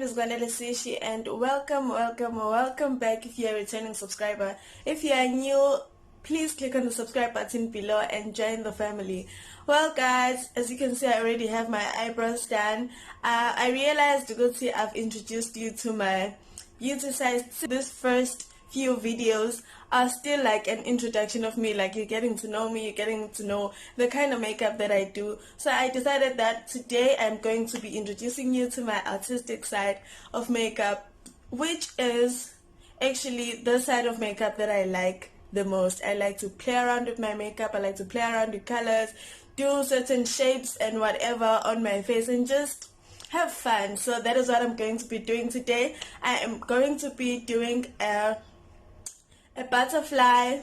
name is Gwanele Sishi, and welcome back if you're a returning subscriber. If you are new, please click on the subscribe button below and join the family. Well guys, as you can see, I already have my eyebrows done. I realized, Guti, I've introduced you to my beauty side. This first few videos are still like an introduction of me, like you're getting to know me, you're getting to know the kind of makeup that I do. So I decided that today I'm going to be introducing you to my artistic side of makeup, which is actually the side of makeup that I like the most. I like to play around with my makeup, I like to play around with colors, do certain shapes and whatever on my face and just have fun. So that is what I'm going to be doing today. I am going to be doing a butterfly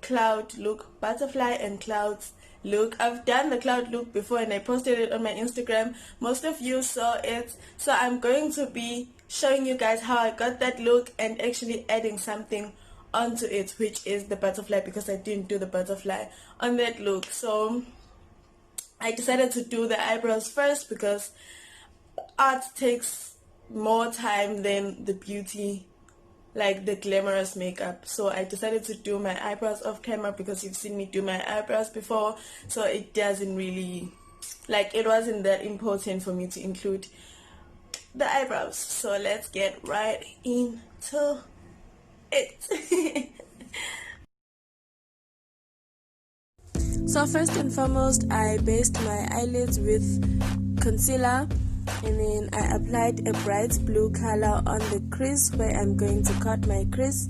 cloud look, butterfly and clouds look. I've done the cloud look before and I posted it on my Instagram. Most of you saw it, so I'm going to be showing you guys how I got that look and actually adding something onto it, which is the butterfly, because I didn't do the butterfly on that look. So I decided to do the eyebrows first because art takes more time than the beauty, like the glamorous makeup. So I decided to do my eyebrows off camera because you've seen me do my eyebrows before, so it doesn't really, like, it wasn't that important for me to include the eyebrows. So let's get right into it. So first and foremost, I based my eyelids with concealer, and then I applied a bright blue color on the crease where I'm going to cut my crease,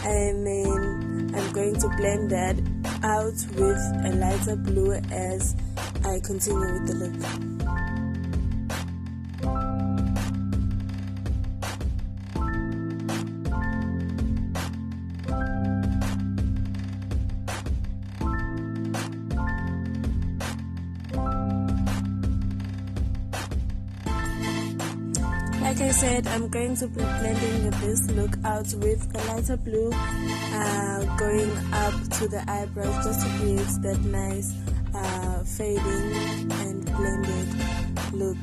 and then I'm going to blend that out with a lighter blue as I continue with the look. Like I said, I'm going to be blending this look out with a lighter blue, going up to the eyebrows just to create that nice fading and blended look.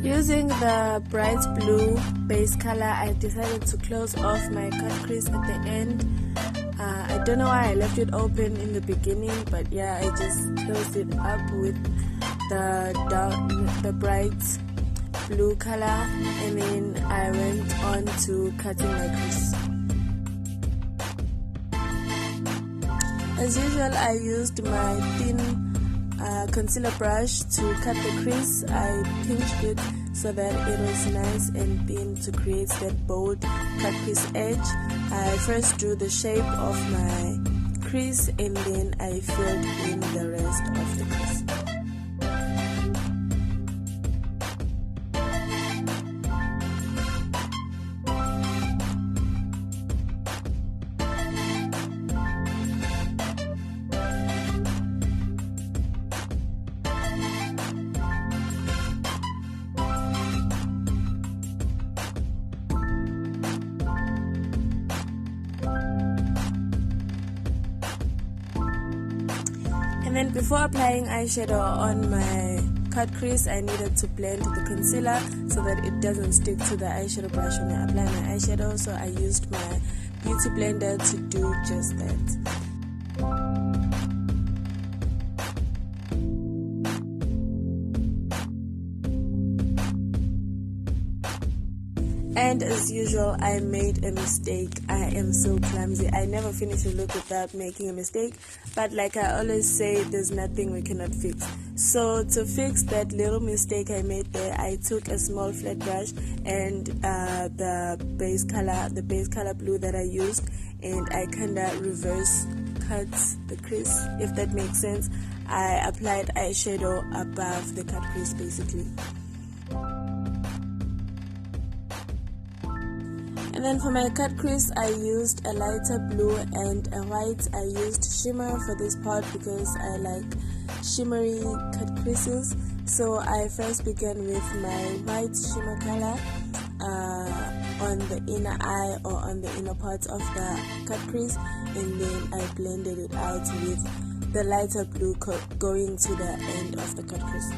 Using the bright blue base color, I decided to close off my cut crease at the end. I don't know why I left it open in the beginning, but yeah, I just closed it up with the bright blue color, and then I went on to cutting my crease. As usual, I used my thin concealer brush to cut the crease. I pinched it so that it was nice and thin to create that bold cut crease edge. I first drew the shape of my crease and then I filled in the rest of the crease. And then before applying eyeshadow on my cut crease, I needed to blend the concealer so that it doesn't stick to the eyeshadow brush when I apply my eyeshadow. So I used my beauty blender to do just that. And as usual, I made a mistake. I am so clumsy. I never finish a look without making a mistake. But like I always say, there's nothing we cannot fix. So to fix that little mistake I made there, I took a small flat brush and the base color blue that I used, and I kinda reverse cut the crease, if that makes sense. I applied eyeshadow above the cut crease basically. And then for my cut crease, I used a lighter blue and a white. I used shimmer for this part because I like shimmery cut creases. So I first began with my white shimmer color on the inner eye or on the inner part of the cut crease, and then I blended it out with the lighter blue going to the end of the cut crease.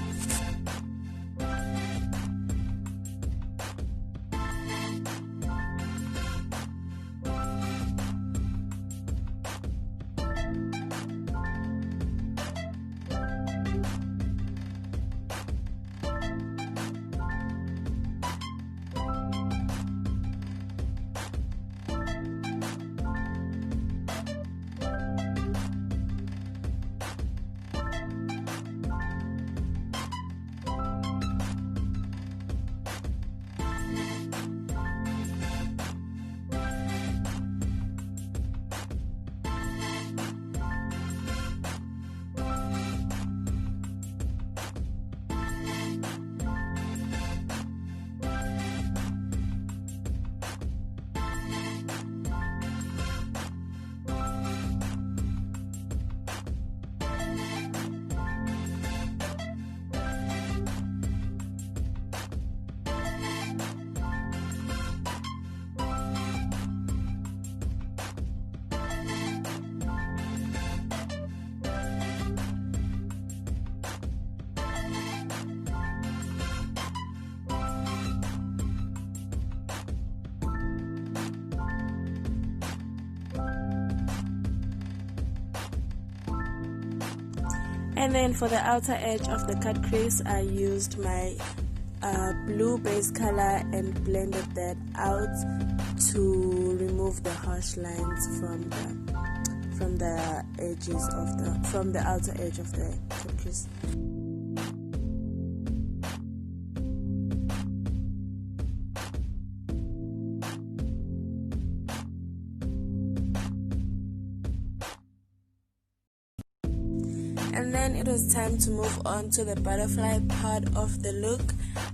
And then for the outer edge of the cut crease, I used my blue base color and blended that out to remove the harsh lines from the edges of the outer edge of the cut crease. And then it was time to move on to the butterfly part of the look.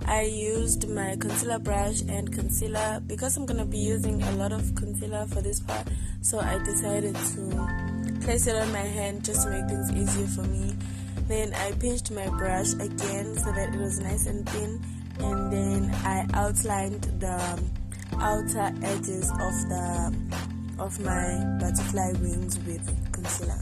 I used my concealer brush and concealer because I'm going to be using a lot of concealer for this part, so I decided to place it on my hand just to make things easier for me. Then I pinched my brush again so that it was nice and thin, and then I outlined the outer edges of my butterfly wings with concealer.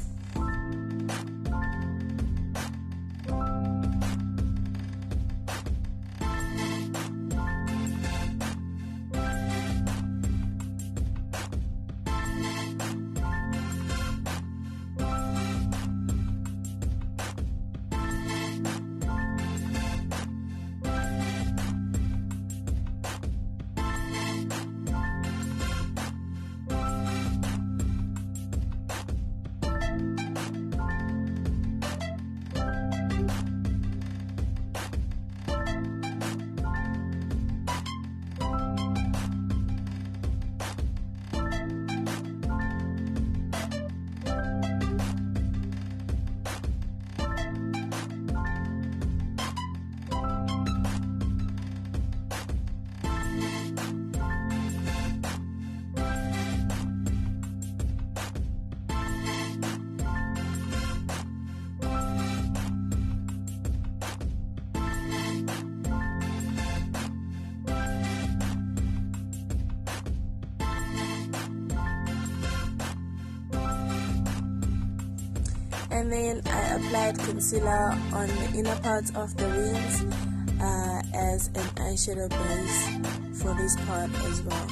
And then I applied concealer on the inner part of the wings as an eyeshadow base for this part as well.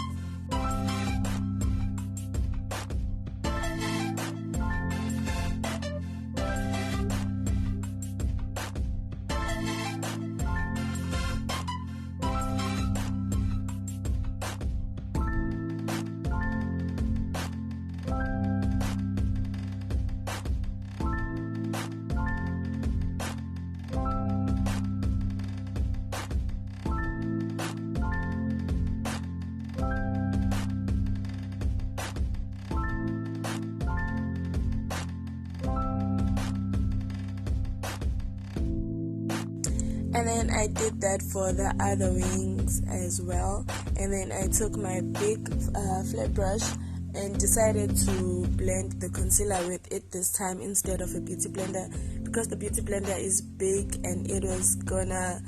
And then I did that for the other wings as well. And then I took my big flat brush and decided to blend the concealer with it this time instead of a beauty blender, because the beauty blender is big and it was gonna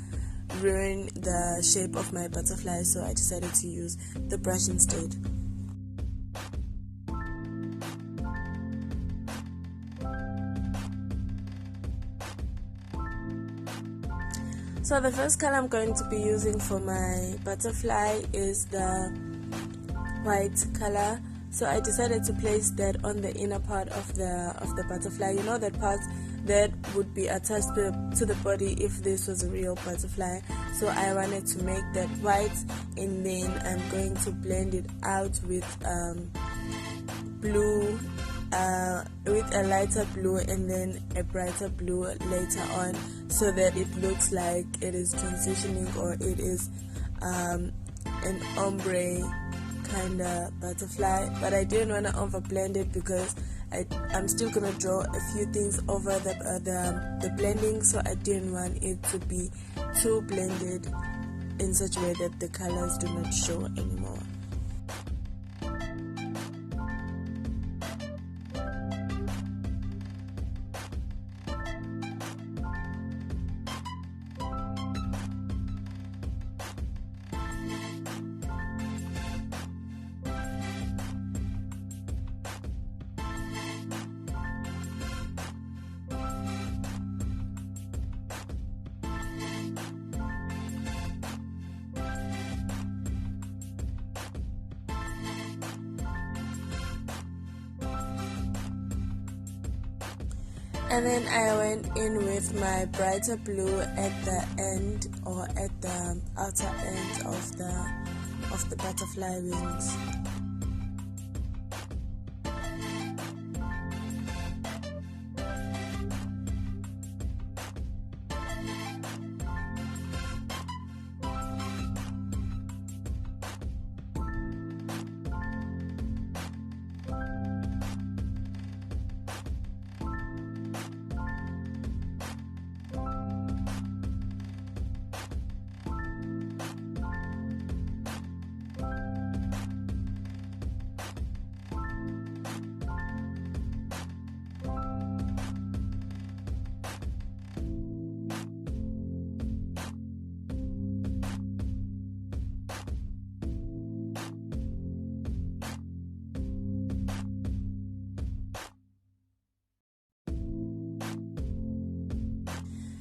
ruin the shape of my butterfly, so I decided to use the brush instead. So the first color I'm going to be using for my butterfly is the white color. So I decided to place that on the inner part of the butterfly. You know, that part that would be attached to the body if this was a real butterfly. So I wanted to make that white, and then I'm going to blend it out with blue, with a lighter blue and then a brighter blue later on, so that it looks like it is transitioning, or it is an ombre kind of butterfly. But I didn't want to overblend it because I'm still gonna draw a few things over the blending, so I didn't want it to be too blended in such a way that the colors do not show anymore. And then I went in with my brighter blue at the end, or at the outer end of the butterfly wings.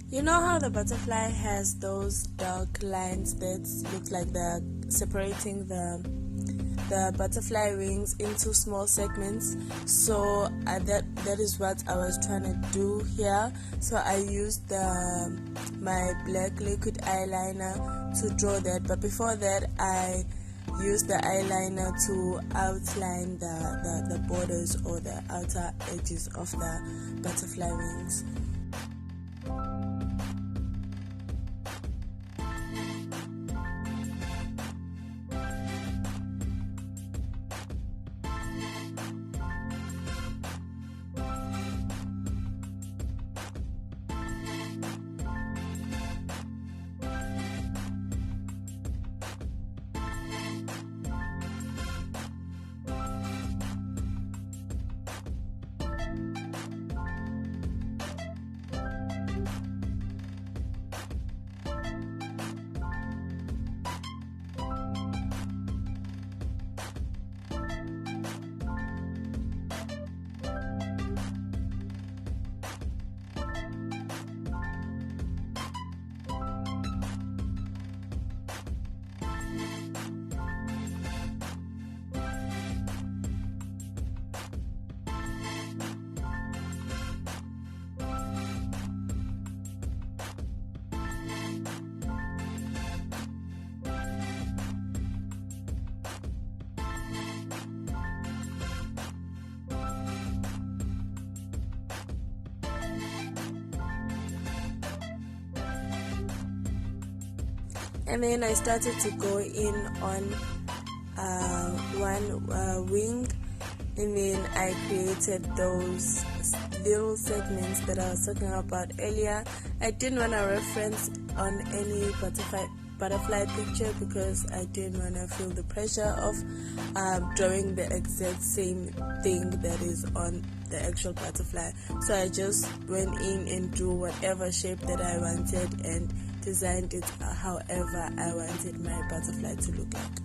You know how the butterfly has those dark lines that look like they're separating the butterfly wings into small segments? So that is what I was trying to do here. So I used my black liquid eyeliner to draw that, but before that I used the eyeliner to outline the borders or the outer edges of the butterfly wings. And then I started to go in on one wing, and then I created those little segments that I was talking about earlier. I didn't want to reference on any butterfly picture because I didn't want to feel the pressure of drawing the exact same thing that is on the actual butterfly. So I just went in and drew whatever shape that I wanted and designed it however I wanted my butterfly to look like.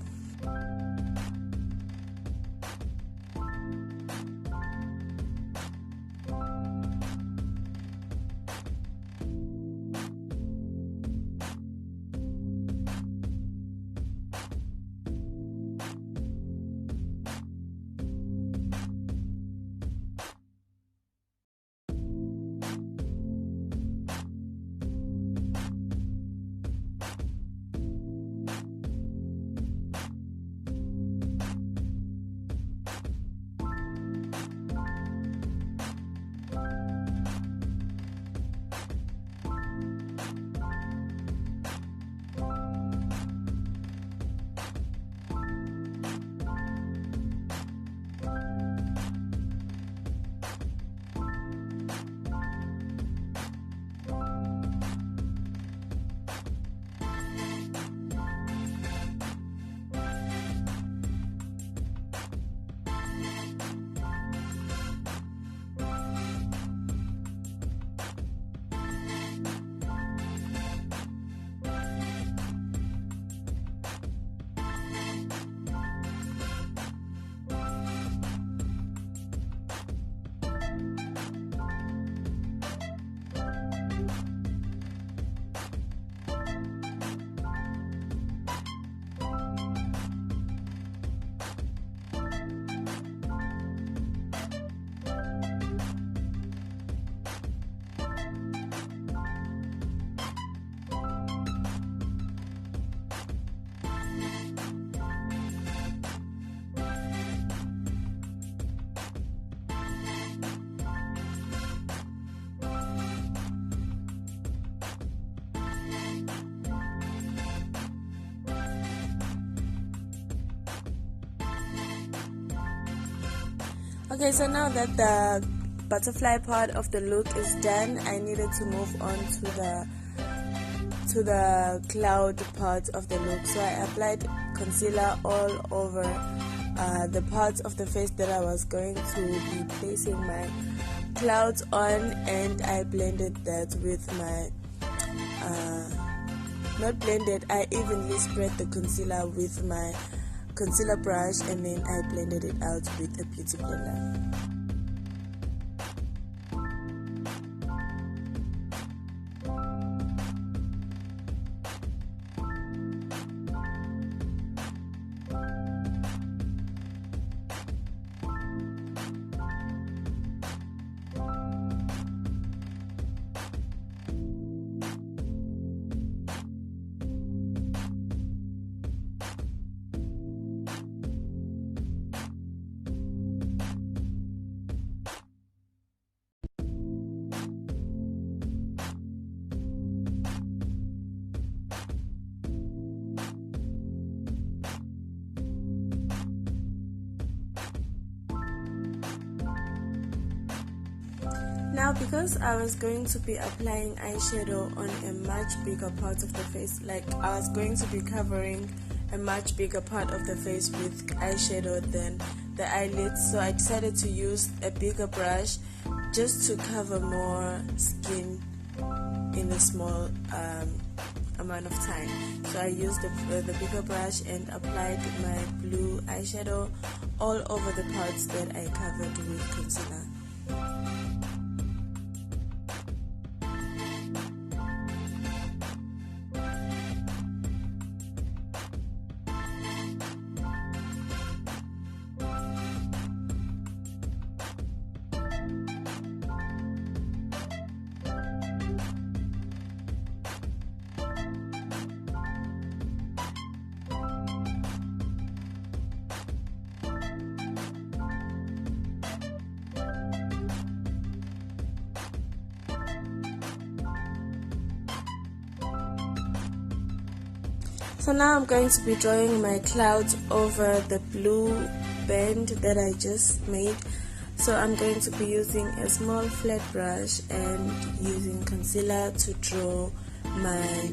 Okay, so now that the butterfly part of the look is done, I needed to move on to the cloud part of the look. So I applied concealer all over the parts of the face that I was going to be placing my clouds on, and I blended that with my not blended, I evenly spread the concealer with my concealer brush, and then I blended it out with a beauty blender. Now, because I was going to be applying eyeshadow on a much bigger part of the face, like I was going to be covering a much bigger part of the face with eyeshadow than the eyelids, so I decided to use a bigger brush just to cover more skin in a small amount of time. So I used the bigger brush and applied my blue eyeshadow all over the parts that I covered with concealer. So now I'm going to be drawing my clouds over the blue band that I just made. So I'm going to be using a small flat brush and using concealer to draw my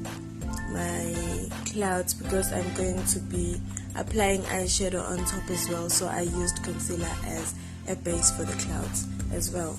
my clouds because I'm going to be applying eyeshadow on top as well, so I used concealer as a base for the clouds as well.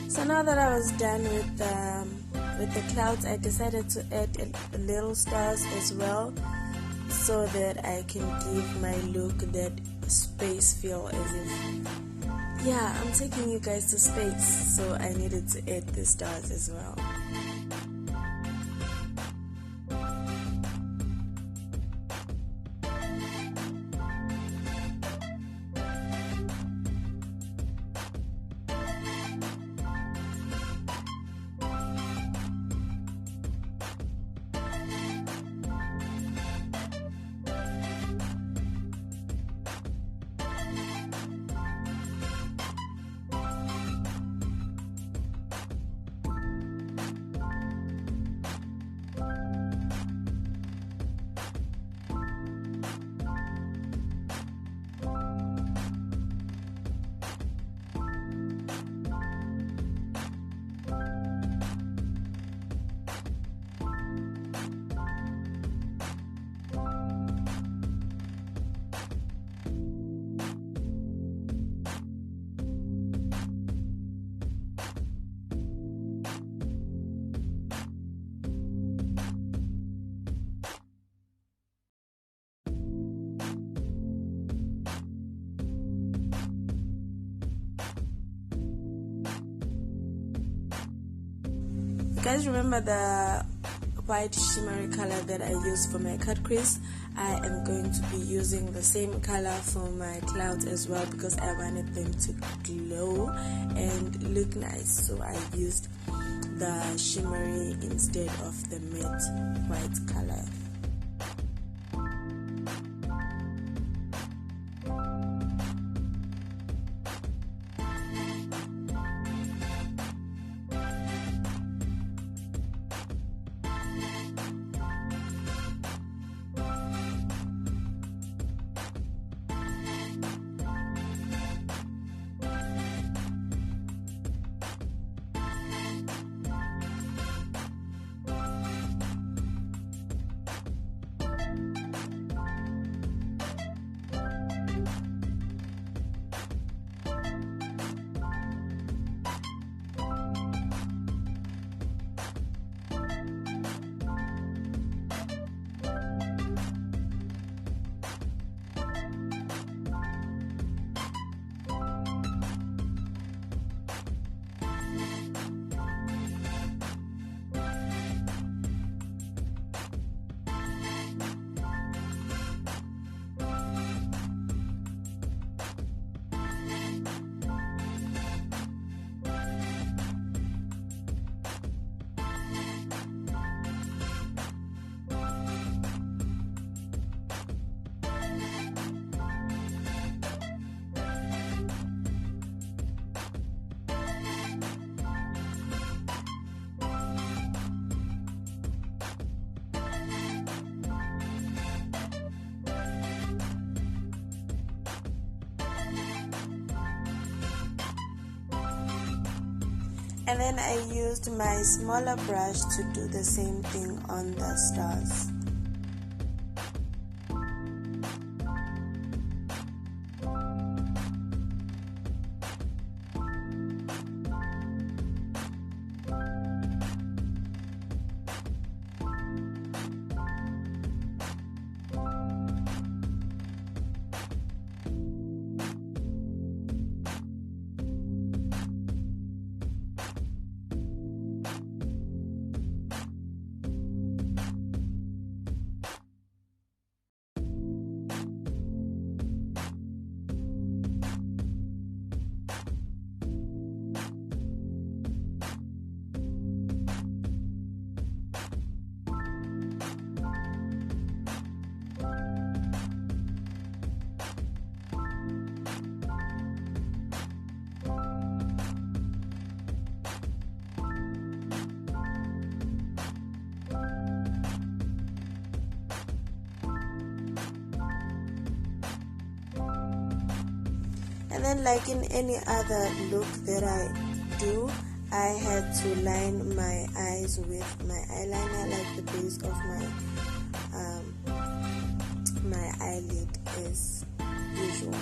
So now that I was done with the clouds, I decided to add a little stars as well, so that I can give my look that space feel, as if, yeah, I'm taking you guys to space, so I needed to add the stars as well. Guys, remember the white shimmery color that I used for my cut crease? I am going to be using the same color for my clouds as well, because I wanted them to glow and look nice, so I used the shimmery instead of the matte white color. And then I used my smaller brush to do the same thing on the stars. And then, like in any other look that I do, I had to line my eyes with my eyeliner, like the base of my eyelid as usual.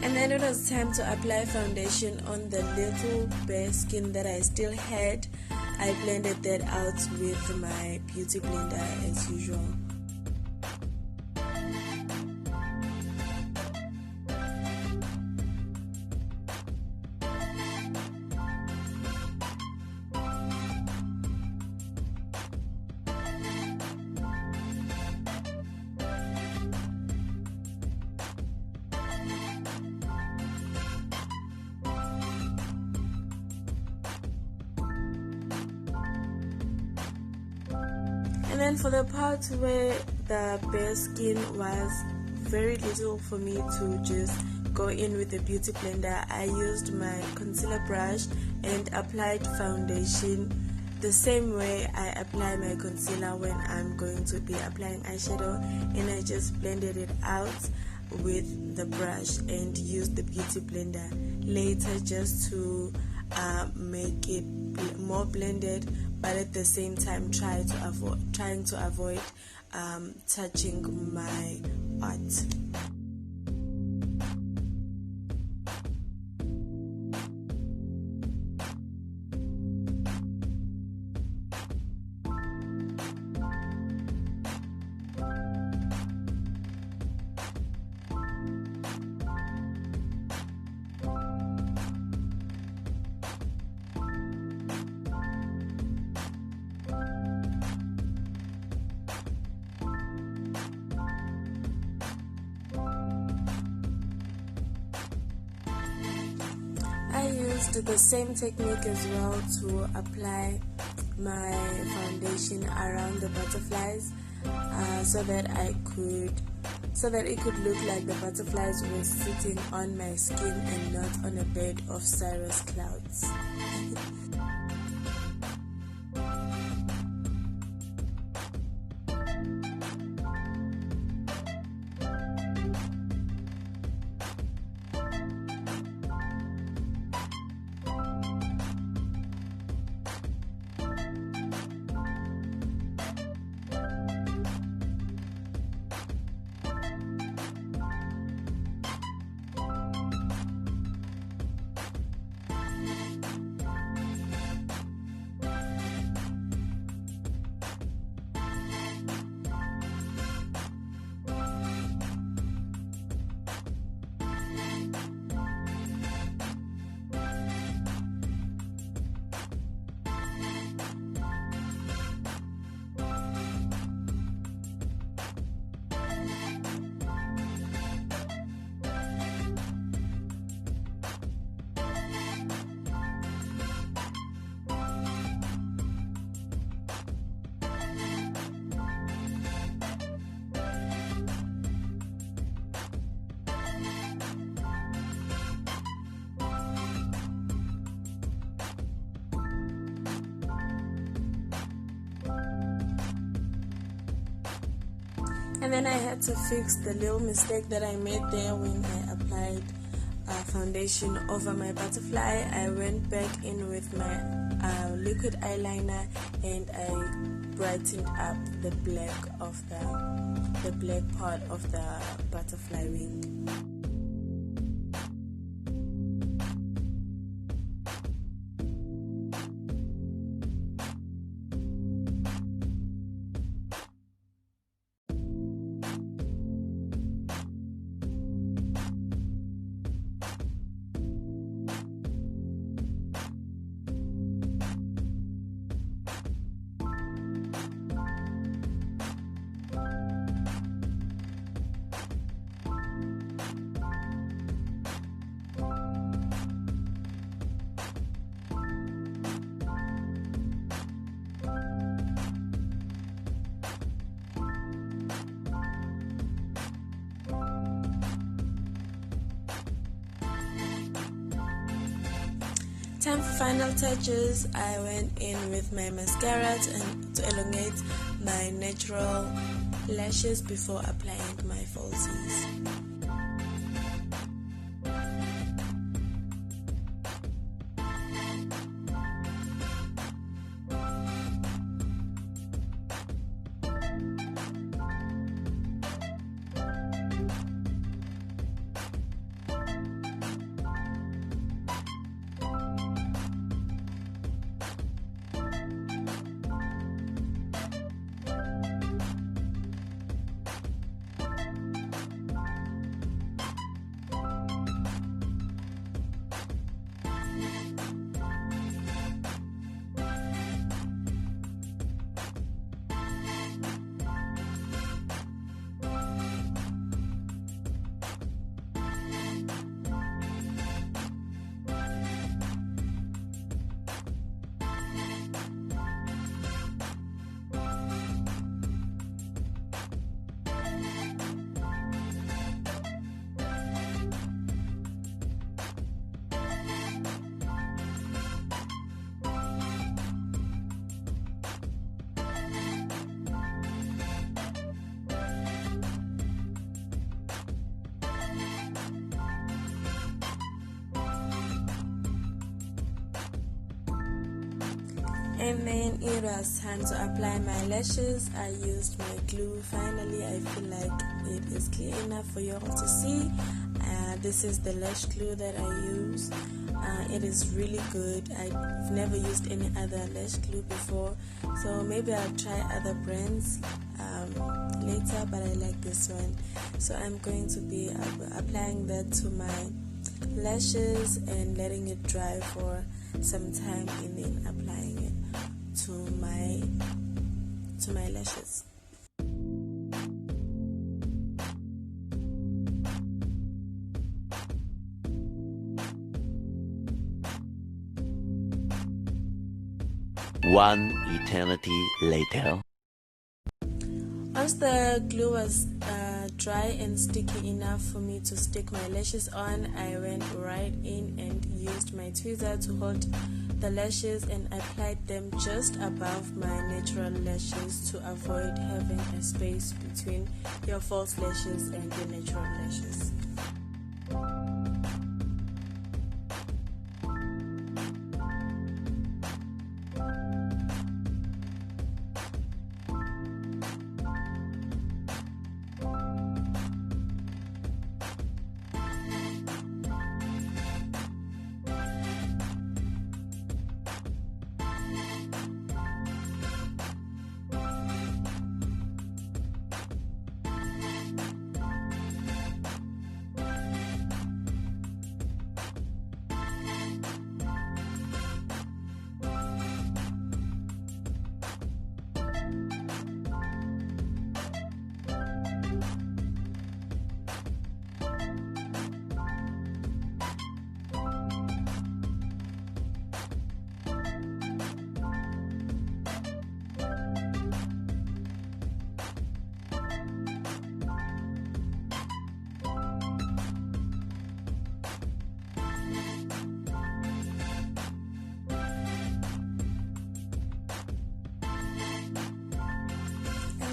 And then it was time to apply foundation on the little bare skin that I still had. I blended that out with my beauty blender as usual. And then for the part where the bare skin was very little for me to just go in with the beauty blender, I used my concealer brush and applied foundation the same way I apply my concealer when I'm going to be applying eyeshadow, and I just blended it out with the brush and used the beauty blender later just to make it more blended, but at the same time trying to avoid touching my art. I used the same technique as well to apply my foundation around the butterflies, so that it could look like the butterflies were sitting on my skin and not on a bed of cirrus clouds. And then I had to fix the little mistake that I made there when I applied foundation over my butterfly. I went back in with my liquid eyeliner and I brightened up the black part of the butterfly wing. Time for final touches. I went in with my mascara to elongate my natural lashes before applying my falsies. And then it was time to apply my lashes. I used my glue. Finally, I feel like it is clear enough for you all to see. This is the lash glue that I use. It is really good. I've never used any other lash glue before, so maybe I'll try other brands later, but I like this one. So I'm going to be applying that to my lashes and letting it dry for some time, and then applying it to my lashes. One eternity later. Once the glue was dry and sticky enough for me to stick my lashes on, I went right in and used my tweezer to hold the lashes and applied them just above my natural lashes to avoid having a space between your false lashes and your natural lashes.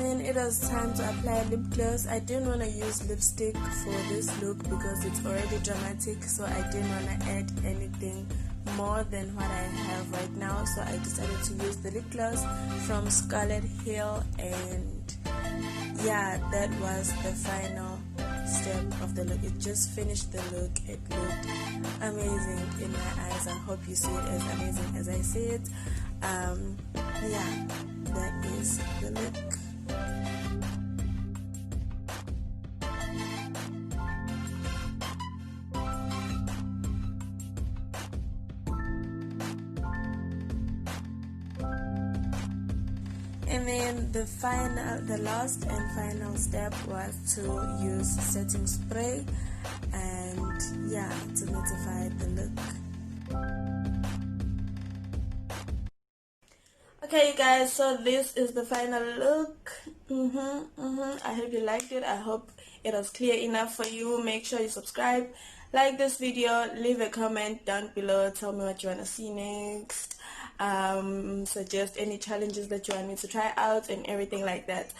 then it was time to apply lip gloss. I didn't want to use lipstick for this look because it's already dramatic, so I didn't want to add anything more than what I have right now, so I decided to use the lip gloss from Scarlet Hill, and yeah, that was the final step of the look. It just finished the look. It looked amazing in my eyes. I hope you see it as amazing as I see it. Yeah, that is the look. And then the last and final step was to use setting spray, and yeah, to mattify the look. Okay, you guys, so this is the final look. I hope you liked it. I hope it was clear enough for you. Make sure you subscribe, like this video, leave a comment down below, tell me what you want to see next, suggest any challenges that you want me to try out and everything like that.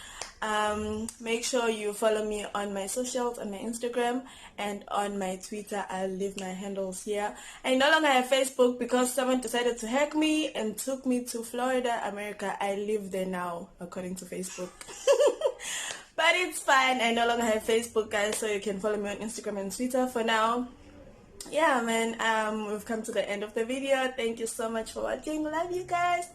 Make sure you follow me on my socials, on my Instagram and on my Twitter. I'll leave my handles here. I no longer have Facebook because someone decided to hack me and took me to Florida, America. I live there now, according to Facebook. But it's fine. I no longer have Facebook, guys, so you can follow me on Instagram and Twitter for now. Yeah, man, we've come to the end of the video. Thank you so much for watching. Love you guys.